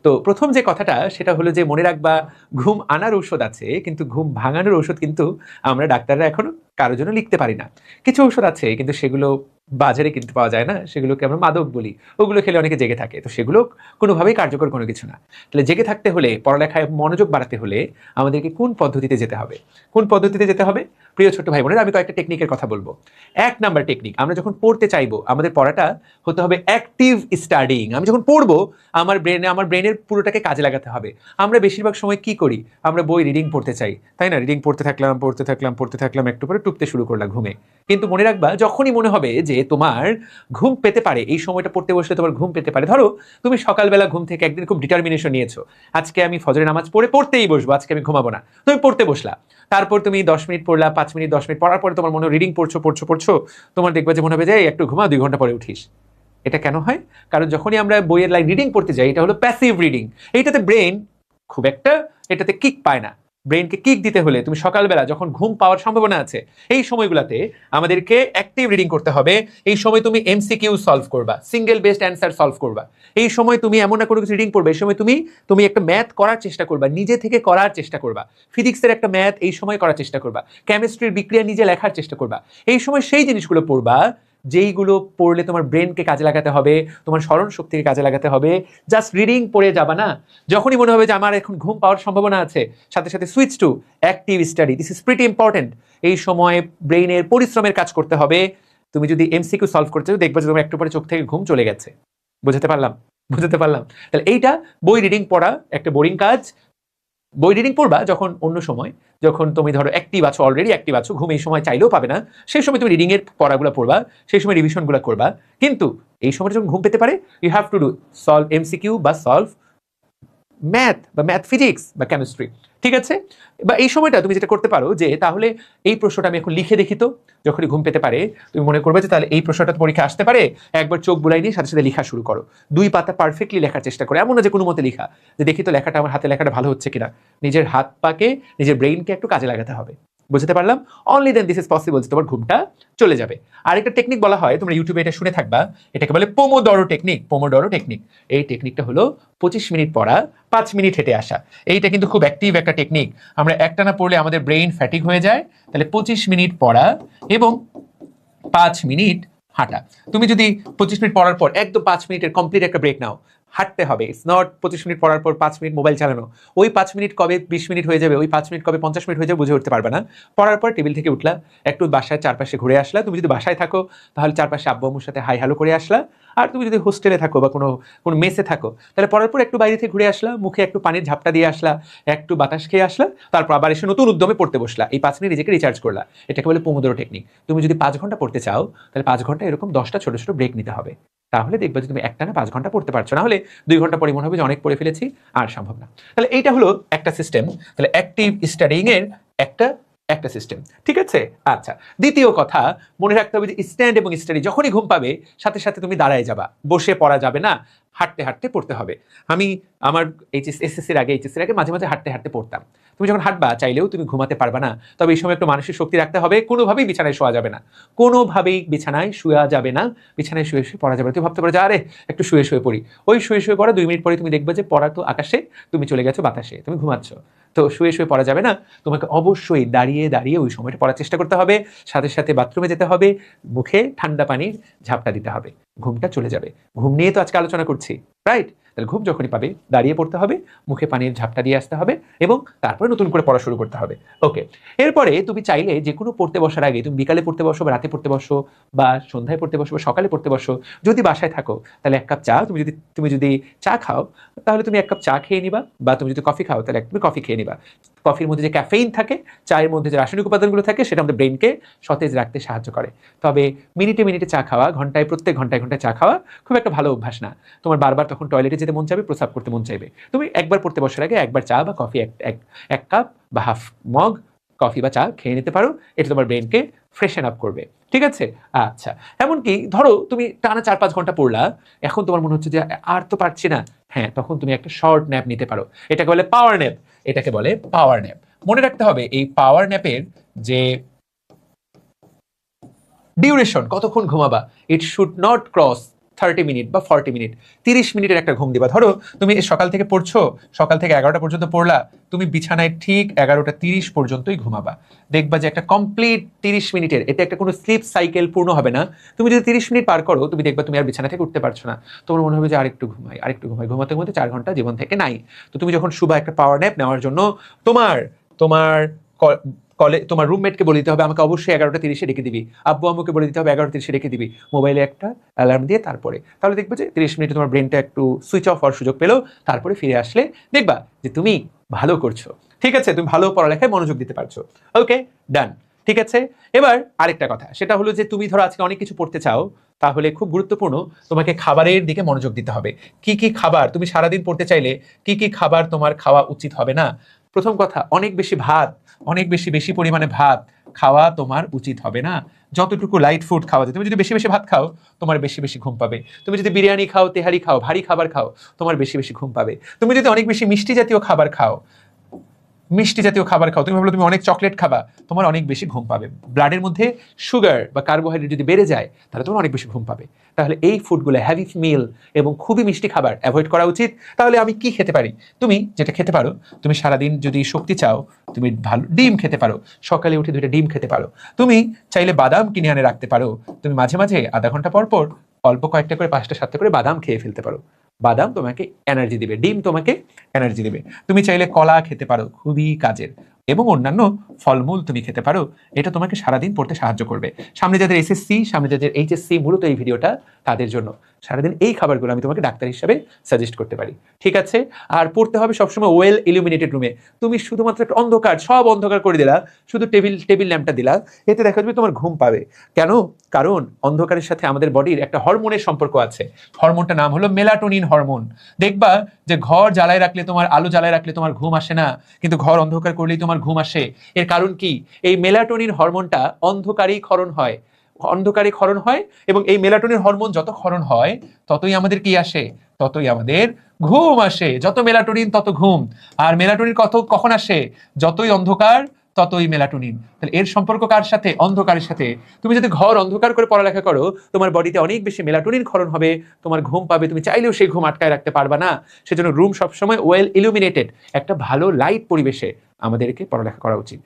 তো প্রথম যে কথাটা সেটা হলো যে মনে রাখবা, ঘুম আনার ঔষধ আছে, কিন্তু ঘুম ভাঙানোর ঔষধ কিন্তু আমরা ডাক্তাররা এখনো কারোর জন্য লিখতে পারি না। কিছু ঔষধ আছে কিন্তু সেগুলো বাজারে কিনতে পাওয়া যায় না, সেগুলোকে আমরা মাদক বলি। ওগুলো খেলে অনেকে জেগে থাকে, তো সেগুলো কোনোভাবেই কার্যকর কোনো কিছু না। তাহলে জেগে থাকতে হলে, পড়ালেখায় মনোযোগ বাড়াতে হলে আমাদেরকে কোন পদ্ধতিতে যেতে হবে? কোন পদ্ধতিতে যেতে হবে? প্রিয় ছোট ভাই বোনেরা, আমি কয়েকটা টেকনিকের কথা বলবো। 1 নাম্বার টেকনিক, আমরা যখন পড়তে চাইবো আমাদের পড়াটা হতে হবে অ্যাক্টিভ স্টাডিং। আমি যখন পড়বো আমার ব্রেনের পুরোটাকে কাজে লাগাতে হবে। আমরা বেশিরভাগ সময় কি করি? আমরা বই রিডিং পড়তে চাই, তাই না? রিডিং পড়তে থাকলাম, একটু পরে টুকতে শুরু করলাম ঘুমে। কিন্তু মনে রাখবা, যখনই মনে হবে যে তোমার ঘুম পেতে পারে, এই সময়টা পড়তে বসলে তোমার ঘুম পেতে পারে, ধরো তুমি সকালবেলা ঘুম থেকে একদিন খুব ডিটারমিনেশন নিয়েছো, আজকে আমি ফজরের নামাজ পড়তেই বসবো, আজকে আমি ঘুমাবো না। তুমি পড়তে বসলা, তারপর তুমি 10 মিনিট পড়লা, 5 মিনিট, 10 মিনিট পড়ার পরে তোমার মনে রিডিং পড়ছো, তোমার দেখবে যে মনে হবে যে একটু ঘুমা, 2 ঘন্টা পরে উঠিস। এটা কেন হয়? কারণ যখনই আমরা বইয়ের লাইন রিডিং পড়তে যাই, এটা হলো প্যাসিভ রিডিং। এইটাতে ব্রেন খুব একটা এটাতে কিক পায় না। ব্রেনকে কিক দিতে হলে তুমি সকালবেলা যখন ঘুম পাওয়ার সম্ভাবনা আছে, এই সময়গুলোতে আমাদেরকে অ্যাক্টিভ রিডিং করতে হবে। এই সময় তুমি এমসিকিউ সলভ করবা, সিঙ্গেল বেসড অ্যান্সার সলভ করবা। এই সময় তুমি এমন না কোনো কিছু রিডিং করবে, এই সময় তুমি একটা ম্যাথ করার চেষ্টা করবা, নিজে থেকে করার চেষ্টা করবা। ফিজিক্সের একটা ম্যাথ এই সময় করার চেষ্টা করবা, কেমিস্ট্রির বিক্রিয়া নিজে লেখার চেষ্টা করবা। এই সময় সেই জিনিসগুলো পড়বা যেইগুলো পড়লে তোমার ব্রেনকে কাজে লাগাতে হবে, তোমার স্মরণ শক্তিকে কাজে লাগাতে হবে। জাস্ট রিডিং পড়ে যাবা না। যখনই মনে হবে যে আমার এখন ঘুম পাওয়ার সম্ভাবনা আছে, সাথে সাথে switch to active study. This is pretty important. এই সময় ব্রেইনের পরিশ্রমের কাজ করতে হবে। তুমি যদি এমসিকিউ সলভ করতে দেখবে যে তোমার একটু পরে চোখ থেকে ঘুম চলে গেছে। বুঝতে পারলাম? তাহলে এইটা বই রিডিং পড়া একটা বোরিং কাজ। বই রিডিং পড়বা যখন অন্য সময়, যখন তুমি ধরো অ্যাক্টিভ আছো, অলরেডি অ্যাক্টিভ আছো, ঘুম এই সময় চাইলেও পাবে না, সেই সময় তুমি রিডিং এর পড়াগুলো পড়বা, সেই সময় রিভিশনগুলো করবা। কিন্তু এই সময় যখন ঘুম পেতে পারে, you have to do solve MCQ বা সলভ ম্যাথ ফিজিক্স বা কেমিস্ট্রি। ঠিক আছে? বা এই সময়টা তুমি যেটা করতে পারো যে তাহলে এই প্রশ্নটা আমি এখন লিখে দেখি তো। যখনই ঘুম পেতে পারে তুমি মনে করবে যে তাহলে এই প্রশ্নটা পরীক্ষা আসতে পারে, একবার চোখ বুলাই নিয়ে সাথে সাথে লেখা শুরু করো। 2 পাতা পারফেক্টলি লেখার চেষ্টা করো, এমন না যে কোনো মতে লেখা, যে দেখি তো লেখাটা, আমার হাতে লেখাটা ভালো হচ্ছে কিনা। নিজের হাত পাকে, নিজের ব্রেইনকে একটু কাজে লাগাতে হবে। বুঝতে পারলাম? Only then this is possible, তোমার ঘুমটা চলে যাবে। আরেকটা টেকনিক বলা হয়, তোমরা ইউটিউবে এটা শুনে থাকবা, এটাকে বলে পোমোডোরো টেকনিক। এই টেকনিকটা হলো 25 মিনিট পড়া, 5 মিনিট হেঁটে আসা। এইটা কিন্তু খুব অ্যাক্টিভ একটা টেকনিক। আমরা একটানা পড়লে আমাদের ব্রেইন ফ্যাটিক হয়ে যায়। তাহলে 25 মিনিট পড়া এবং 5 মিনিট হাঁটা। তুমি যদি 25 মিনিট পড়ার পর একদম 5 মিনিটের কমপ্লিট একটা ব্রেক নাও, হাঁটতে হবে। ইটস নট 25 মিনিট পড়ার পর 5 মিনিট মোবাইল চালানো। ওই 5 মিনিট কবে 20 মিনিট হয়ে যাবে, ওই 5 মিনিট কবে 50 মিনিট হয়ে যাবে বুঝে উঠতে পারবে না। পড়ার পর টেবিল থেকে উঠলা, একটু বাসায় চারপাশে ঘুরে আসলা। তুমি যদি বাসায় থাকো তাহলে চারপাশে আব্বু আম্মুর সাথে হাই হ্যালো করে আসলা। আর তুমি যদি হোস্টেলে থাকো বা কোনো মেসে থাকো, তাহলে পড়ার পর একটু বাইরে থেকে ঘুরে আসলা, মুখে একটু পানির ঝাপটা দিয়ে আসলা, একটু বাতাস খেয়ে আসলা, তারপর আবার এসে নতুন উদ্যমে পড়তে বসলা। এই 5 মিনিট নিজেকে রিচার্জ করলা। এটাকে বলে পোমোডোরো টেকনিক। তুমি যদি 5 ঘন্টা পড়তে চাও, তাহলে 5 ঘন্টা এরকম 10টা ছোট ছোট ব্রেক নিতে হবে। তাহলে দেখবে যে তুমি একটানা 5 ঘন্টা পড়তে পারছো। না হলে 2 ঘন্টা পরে মনে হবে যে অনেক পড়ে ফেলেছি, আর সম্ভব না। তাহলে এইটা হলো একটা সিস্টেম। তাহলে অ্যাক্টিভ স্টাডিং এর একটা একটা সিস্টেম। ঠিক আছে? আচ্ছা, দ্বিতীয় কথা মনে রাখতে হবে যে স্ট্যান্ড এবং স্টাডি। যখনই ঘুম পাবে সাথে সাথে তুমি দাঁড়ায় যাবা, বসে পড়া যাবে না, হাঁটতে হাঁটতে পড়তে হবে। আমি আমার এসএসসির আগে মাঝে মাঝে হাঁটতে হাঁটতে পড়তাম। তুমি যখন হাঁটবা চাইলেও তুমি ঘুমাতে পারবা না, তবে এই সময় একটু মানসিক শক্তি রাখতে হবে। কোনোভাবেই বিছানায় শোয়া যাবে না, বিছানায় শুয়ে শুয়ে পড়া যাবে না। তুমি ভাবতে পারো যে আরে একটু শুয়ে শুয়ে পড়ি। ওই শুয়ে শুয়ে পড়া 2 মিনিট পরে তুমি দেখবে যে পড়া তো আকাশে, তুমি চলে গেছো বাতাসে, তুমি ঘুমাচ্ছ। তো শুয়ে শুয়ে পড়া যাবে না, তোমাকে অবশ্যই দাঁড়িয়ে দাঁড়িয়ে ওই সময়টা পড়ার চেষ্টা করতে হবে। সাথে সাথে বাথরুমে যেতে হবে, মুখে ঠান্ডা পানির ঝাপটা দিতে হবে, ঘুমটা চলে যাবে। ঘুম নিয়ে তো আজকে আলোচনা করছি, রাইট? তাহলে ঘুম যখনই পাবে দাঁড়িয়ে পড়তে হবে, মুখে পানির ঝাপটা দিয়ে আসতে হবে এবং তারপরে নতুন করে পড়া শুরু করতে হবে। ওকে, এরপরে তুমি চাইলে যে কোনো পড়তে বসার আগে, তুমি বিকালে পড়তে বসো বা রাতে পড়তে বসো বা সন্ধ্যায় পড়তে বসো বা সকালে পড়তে বসো, যদি বাসায় থাকো তাহলে 1 কাপ চা, তুমি যদি চা খাও তাহলে তুমি 1 কাপ চা খেয়ে নিবা, বা তুমি যদি কফি খাও তাহলে তুমি কফি খেয়ে নিবা। কফির মধ্যে যে ক্যাফেইন থাকে, চায়ের মধ্যে যে রাসায়নিক উপাদানগুলো থাকে, সেটা আমাদের ব্রেনকে সতেজ রাখতে সাহায্য করে। তবে মিনিটে মিনিটে চা খাওয়া, প্রত্যেক ঘন্টায় ঘন্টায় চা খাওয়া খুব একটা ভালো অভ্যাস না। তোমার বারবার তখন টয়লেটে যেতে মন চাইবে, প্রস্রাব করতে মন চাইবে। তুমি একবার পড়তে বসার আগে একবার চা বা কফি, এক কাপ বা হাফ মগ কফি বা চা খেয়ে নিতে পারো। এটা তোমার ব্রেনকে ফ্রেশন আপ করবে। ঠিক আছে? আচ্ছা, এমনকি ধরো তুমি টানা 4-5 ঘন্টা পড়লা, এখন তোমার মনে হচ্ছে যে আর তো পারছি না। হ্যাঁ, তখন তুমি একটা শর্ট ন্যাপ নিতে পারো। এটাকে বলে পাওয়ার ন্যাপ। মনে রাখতে হবে এই পাওয়ার ন্যাপের যে ডিউরেশন, কতক্ষণ ঘুমাবা, it should not cross 30 minute বা 40 মিনিট, 30 মিনিটের একটা ঘুম দিবা। ধরো তুমি সকাল থেকে পড়ছো, সকাল থেকে 11টা পর্যন্ত পড়লা, তুমি বিছানায় ঠিক 11:30 পর্যন্তই ঘুমাবা। দেখবা যে একটা কমপ্লিট 30 মিনিটের, এটা একটা কোনো স্লিপ সাইকেল পূর্ণ হবে না। তুমি যদি 30 মিনিট পার করো, তুমি দেখবা তুমি আর বিছানা থেকে উঠতে পারছো না। তোমার মনে হবে যে আরেকটু ঘুমাই, ঘুমাতে ঘুমাতে 4 ঘন্টা জীবন থেকে নাই। তো তুমি যখন শুবা একটা পাওয়ার ন্যাপ নেওয়ার জন্য, তোমার তোমার তোমার রুমমেটকে বলে দিতে হবে আমাকে অবশ্যই 11:30 ডেকে দিবি, আব্বু আম্মুকে বলে দিতে হবে 11:30 ডেকে দিবি, মোবাইলে একটা অ্যালার্ম দিয়ে তারপরে। তাহলে দেখবে যে 30 মিনিটে তোমার ব্রেনটা একটু সুইচ অফ হওয়ার সুযোগ পেলো, তারপরে ফিরে আসলে দেখবা যে তুমি ভালো করছো। ঠিক আছে, তুমি ভালো পড়ালেখায় মনোযোগ দিতে পারছো। ওকে, ডান। ঠিক আছে, এবার আরেকটা কথা, সেটা হলো যে তুমি ধরো আজকে অনেক কিছু পড়তে চাও, তাহলে খুব গুরুত্বপূর্ণ তোমাকে খাবারের দিকে মনোযোগ দিতে হবে। কি কি খাবার তুমি সারাদিন পড়তে চাইলে কি কি খাবার তোমার খাওয়া উচিত হবে না? প্রথম কথা, অনেক বেশি ভাত, অনেক বেশি পরিমাণে ভাত খাওয়া তোমার উচিত হবে না। যতটুকু লাইট ফুড খাওয়া যায়, তুমি যদি বেশি ভাত খাও তোমার বেশি ঘুম পাবে। তুমি যদি বিরিয়ানি খাও, তেহারি খাও, ভারী খাবার খাও, তোমার বেশি ঘুম পাবে। তুমি যদি অনেক বেশি মিষ্টি জাতীয় খাবার খাও, তুমি ভাবলো তুমি অনেক চকলেট খাবা, তোমার অনেক বেশি ঘুম পাবে। ব্লাডের মধ্যে সুগার বা কার্বোহাইড্রেট যদি বেড়ে যায়, তাহলে তোমার অনেক বেশি ঘুম পাবে। তাহলে এই ফুডগুলো, হ্যাভি মিল এবং খুবই মিষ্টি খাবার অ্যাভয়েড করা উচিত। তাহলে আমি কি খেতে পারি? তুমি যেটা খেতে পারো, তুমি সারাদিন যদি শক্তি চাও, তুমি ভালো ডিম খেতে পারো, সকালে উঠে 2টা ডিম খেতে পারো। তুমি চাইলে বাদাম কিনে আনে রাখতে পারো, তুমি মাঝে মাঝে আধা ঘন্টা পর পর অল্প কয়েকটা করে 5টা 7টা করে বাদাম খেয়ে ফেলতে পারো। বাদাম তোমাকে এনার্জি দিবে, ডিম তোমাকে এনার্জি দিবে। তুমি চাইলে কলা খেতে পারো, খুবই কাজের, এবং অন্যান্য ফলমূল তুমি খেতে পারো। এটা তোমাকে সারাদিন পড়তে সাহায্য করবে। সামনে যাদের এসএসসি, সামনে যাদের এইচএসসি, মূলত এই ভিডিওটা তাদের জন্য। সারাদিন এই খাবারগুলো আমি তোমাকে ডাক্তার হিসাবে সাজেস্ট করতে পারি। ঠিক আছে, আর পড়তে হবে সবসময় ওয়েল ইলুমিনেটেড রুমে। তুমি শুধুমাত্র একটা অন্ধকার, সব অন্ধকার করে দিলা, শুধু টেবিল ল্যাম্পটা দিলা, এতে দেখা যাবে তোমার ঘুম পাবে। কেন? কারণ অন্ধকারের সাথে আমাদের বডির একটা হরমোনের সম্পর্ক আছে। হরমোনটার নাম হলো মেলাটোনিন হরমোন। দেখবা যে ঘর জ্বালায় রাখলে, তোমার আলো জ্বালায় রাখলে তোমার ঘুম আসে না, কিন্তু ঘর অন্ধকার করলেই তোমার ঘুম আসে। এর কারণ কি? এই মেলাটোনিন হরমোনটা অন্ধকারেই ক্ষরণ হয়, এবং এই মেলাটোনিন হরমোন যত ক্ষরণ হয়, ততই আমাদের কি আসে? ততই আমাদের ঘুম আসে। যত মেলাটোনিন তত ঘুম। আর মেলাটোনিন কখন আসে? যতই অন্ধকার ততই মেলাটোনিন। তাহলে এর সম্পর্ক কার সাথে? অন্ধকারের সাথে। তুমি যদি ঘর অন্ধকার করে পড়ালেখা করো, তোমার বডিতে অনেক বেশি মেলাটোনিন ক্ষরণ হবে, তোমার ঘুম পাবে, তুমি চাইলেও সেই ঘুম আটকায় রাখতে পারবা না। সেজন্য রুম সবসময় ওয়েল ইলুমিনেটেড, একটা ভালো লাইট পরিবেশে আমাদেরকে পড়ালেখা করা উচিত।